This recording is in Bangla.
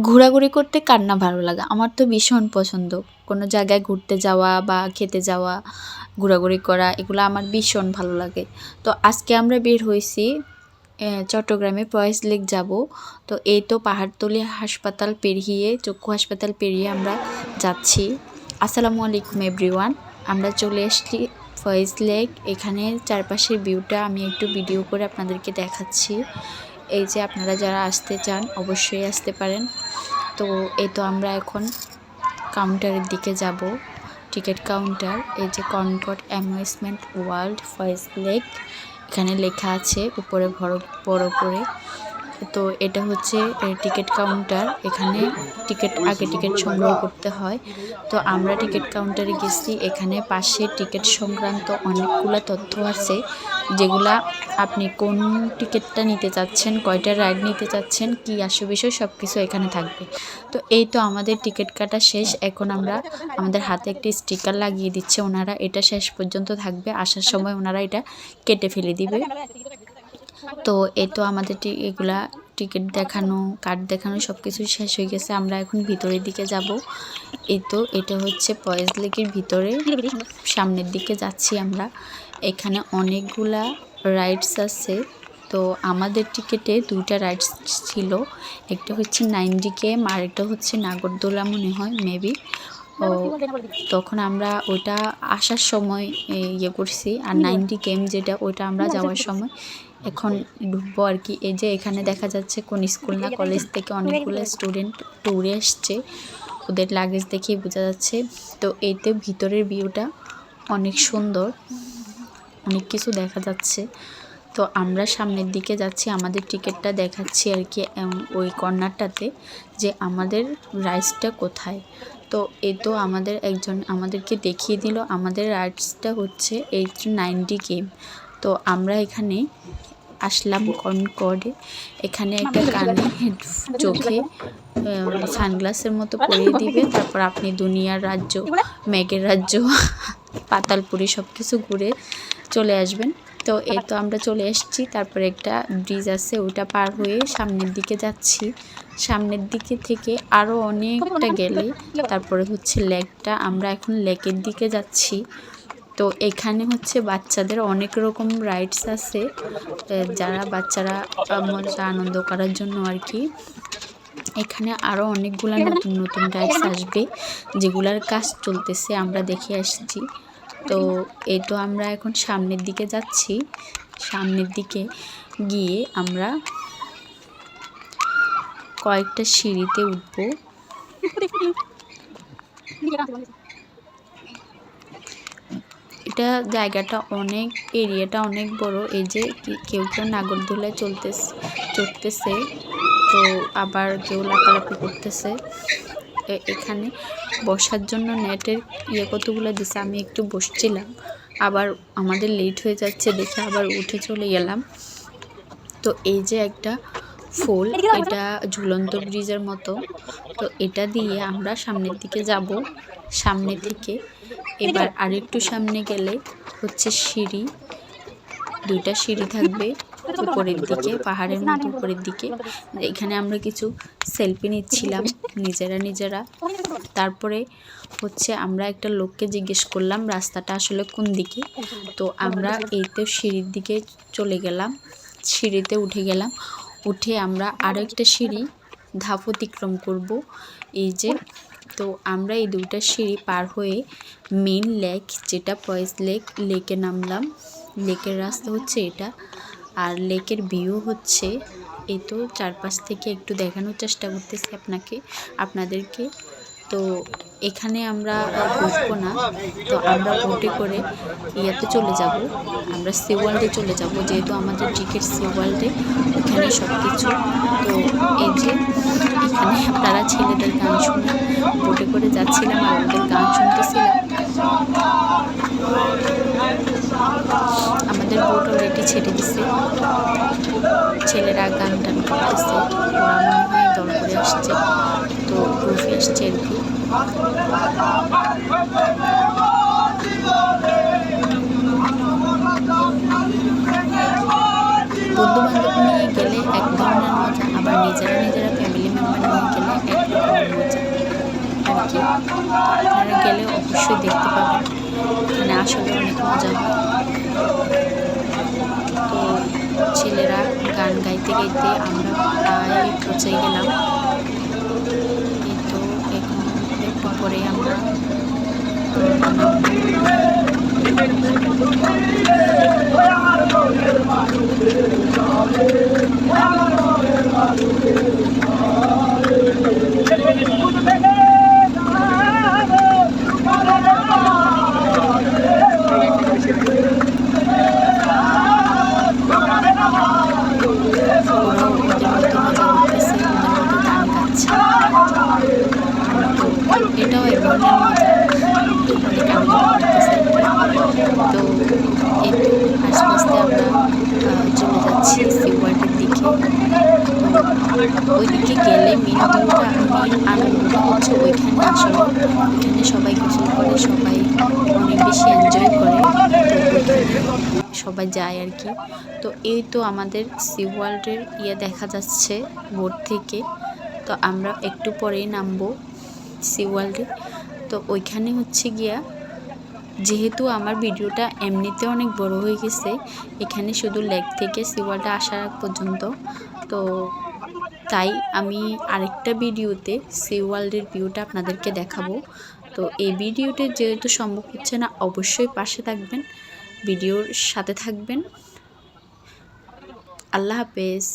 ঘোরাঘুরি করতে কার না ভালো লাগে? আমার তো ভীষণ পছন্দ। কোনো জায়গায় ঘুরতে যাওয়া বা খেতে যাওয়া, ঘোরাঘুরি করা এগুলো আমার ভীষণ ভালো লাগে। তো আজকে আমরা বের হইছি চট্টগ্রামে ফয়েজ লেক যাব। তো এই তো পাহাড়তলী হাসপাতাল পেরিয়ে, চক্ষু হাসপাতাল পেরিয়ে আমরা যাচ্ছি। আসসালামু আলাইকুম এভরিওয়ান। আমরা চলে এসেছি ফয়েজ লেক। এখানে চারপাশের ভিউটা আমি একটু ভিডিও করে আপনাদেরকে দেখাচ্ছি। এই যে আপনারা যারা আসতে চান অবশ্যই আসতে পারেন। তো এই তো আমরা এখন কাউন্টারের দিকে যাব, টিকিট কাউন্টার। এই যে Concord amusement world Foy's Lake এখানে লেখা আছে উপরে বড় করে। তো এটা হচ্ছে টিকিট কাউন্টার। এখানে আগে টিকিট সংগ্রহ করতে হয়। তো আমরা টিকিট কাউন্টারে গেছি। এখানে পাশে টিকিট সংক্রান্ত অনেকগুলো তথ্য আছে, যেগুলা আপনি কোন টিকিটটা নিতে চাচ্ছেন, কয়টা রাইড নিতে চাচ্ছেন, কি আসে বিষয় সব কিছু এখানে থাকবে। তো এই তো আমাদের টিকিট কাটা শেষ। এখন আমরা আমাদের হাতে একটি স্টিকার লাগিয়ে দিচ্ছে ওনারা। এটা শেষ পর্যন্ত থাকবে, আসার সময় ওনারা এটা কেটে ফেলে দিবে। তো এই তো আমাদের এগুলা টিকিট দেখানো, কার্ড দেখানো সব কিছু শেষ হয়ে গেছে। আমরা এখন ভিতরের দিকে যাব। এই তো এটা হচ্ছে ফয়েজ লেকের ভিতরে, সামনের দিকে যাচ্ছি আমরা। এখানে অনেকগুলা রাইডস আছে। তো আমাদের টিকিটে দুইটা রাইডস ছিল, একটা হচ্ছে 9D গেম আর একটা হচ্ছে নাগরদোলা মনে হয় মেবি। ও তখন আমরা ওইটা আসার সময় ইয়ে করছি, আর 9D গেম যেটা ওইটা আমরা যাওয়ার সময় এখন ঢুকবো আর কি। এই যে এখানে দেখা যাচ্ছে কোন স্কুল না কলেজ থেকে অনেকগুলো স্টুডেন্ট ট্যুরে আসছে, ওদের লাগেজ দেখেই বোঝা যাচ্ছে। তো এতে ভিতরের ভিউটা অনেক সুন্দর, অনেক কিছু দেখা যাচ্ছে। তো আমরা সামনের দিকে যাচ্ছি, আমাদের টিকিটটা দেখাচ্ছি আর কি ওই কর্নারটাতে, যে আমাদের রাইডসটা কোথায়। তো এই তো আমাদের একজন আমাদেরকে দেখিয়ে দিল আমাদের রাইডসটা হচ্ছে 9D গেম। তো আমরা এখানে আসলাম কনকর্ডে। এখানে একটা কানে চোখে সানগ্লাসের মতো পরিয়ে দিবে, তারপর আপনি দুনিয়ার রাজ্য, মেঘের রাজ্য, পাতালপুরি সব কিছু ঘুরে চলে আসবেন। তো এই তো আমরা চলে এসেছি। তারপরে একটা ব্রিজ আছে, ওইটা পার হয়ে সামনের দিকে যাচ্ছি। সামনের দিকে থেকে আরও অনেকটা গেলে তারপরে হচ্ছে লেকটা। আমরা এখন লেকের দিকে যাচ্ছি। তো এখানে হচ্ছে বাচ্চাদের অনেক রকম রাইডস আছে, যারা বাচ্চারা মজা আনন্দ করার জন্য আর কি। এখানে আরও অনেকগুলো নতুন নতুন রাইডস আসবে, যেগুলার কাজ চলতেছে, আমরা দেখে আসছি। তো এই তো আমরা এখন সামনের দিকে যাচ্ছি। সামনের দিকে গিয়ে আমরা কয়েকটা সিঁড়িতে উঠবো। এটা জায়গাটা অনেক, এরিয়াটা অনেক বড়। এই যে কেউ নাগরদোলায় চড়তেছে, তো আবার কেউ লাফালাফি করতেছে। এখানে বসার জন্য নেটের কতগুলো দিছে, আমি একটু বসছিলাম, আবার আমাদের লেট হয়ে যাচ্ছে দেখে আবার উঠে চলে গেলাম। তো এই যে একটা ফুল, এটা ঝুলন্ত ব্রিজের মতো। তো এটা দিয়ে আমরা সামনের দিকে যাব। সামনে থেকে এবার আরেকটু সামনে গেলে হচ্ছে সিঁড়ি, দুইটা সিঁড়ি থাকবে উপরের দিকে, পাহাড়ের মতো উপরের দিকে। এখানে আমরা কিছু সেলফি নিচ্ছিলাম নিজেরা। তারপরে হচ্ছে আমরা একটা লোককে জিজ্ঞেস করলাম রাস্তাটা আসলে কোন দিকে। তো আমরা এইতে সিঁড়ির দিকে চলে গেলাম, সিঁড়িতে উঠে গেলাম। উঠে আমরা আরও একটা সিঁড়ি ধাপ অতিক্রম করব। এই যে তো আমরা এই দুইটা সিঁড়ি পার হয়ে মেইন লেক, যেটা ফয়েজ লেকে নামলাম। লেকের রাস্তা হচ্ছে এটা, আর লেকের ভিউ হচ্ছে এই তো চারপাশ থেকে একটু দেখানোর চেষ্টা করতেছি আপনাদেরকে। তো এখানে আমরা বসবো না, তো আমরা বোটে করে ইয়াতে চলে যাব, আমরা সি ওয়ার্ল্ডে চলে যাব, যেহেতু আমাদের টিকিট সি ওয়ার্ল্ডে, ওখানে সব কিছু। তো এই যে এখানে আপনারা ছেলেদের গান শুনে বোটে করে যাচ্ছিলাম আর ওদের গান শুনতেছিলাম। আমাদের বোট অলরেডি ছেড়ে দিছে, ছেলেরা গান টান করতেছে, ওরা মনে হয় দল করে আসছে, তো গ্রুপে আসছে আর কি। বন্ধু বান্ধব নিয়ে গেলে এক ধরনের মজা, আবার নিজেরা ফ্যামিলি মেম্বার নিয়ে গেলে এক গেলে অবশ্যই দেখতে পাবেন। এখানে আসলে অনেক মজা হয়। তো ছেলেরা গান গাইতে গাইতে আমরা প্রায় পৌঁছে গেলাম। এই তো এখন একটু পরে আমরা এটাও এক ধরনের মজা, অনেক আনন্দ করতেছে। তো এই তো আস্তে আস্তে আমরা চলে যাচ্ছি সি ওয়ার্ল্ডের দিকে। তো ওইদিকে গেলে মেন আনন্দটা হচ্ছে ওইখানে আসলে ওইখানে সবাই গোসল করে, সবাই অনেক বেশি এনজয় করে। তো ওইখানে সবাই যায় আর কি। তো এই তো আমাদের সি ওয়ার্ল্ডের দেখা যাচ্ছে বোট থেকে। তো আমরা একটু পরেই নামবো সি ওয়ার্ল্ডে। তো ওইখানে হচ্ছে গিয়া, যেহেতু আমার ভিডিওটা এমনিতে অনেক বড় হয়ে গেছে এখানে শুধু লেক থেকে সি ওয়ার্ল্ডে আসার পর্যন্ত, তো তাই আমি আরেকটা ভিডিওতে সি ওয়ার্ল্ডের ভিউটা আপনাদেরকে দেখাবো। তো এই ভিডিওতে যেহেতু সম্ভব হচ্ছে না, অবশ্যই পাশে থাকবেন, ভিডিওর সাথে থাকবেন। আল্লাহ হাফেজ।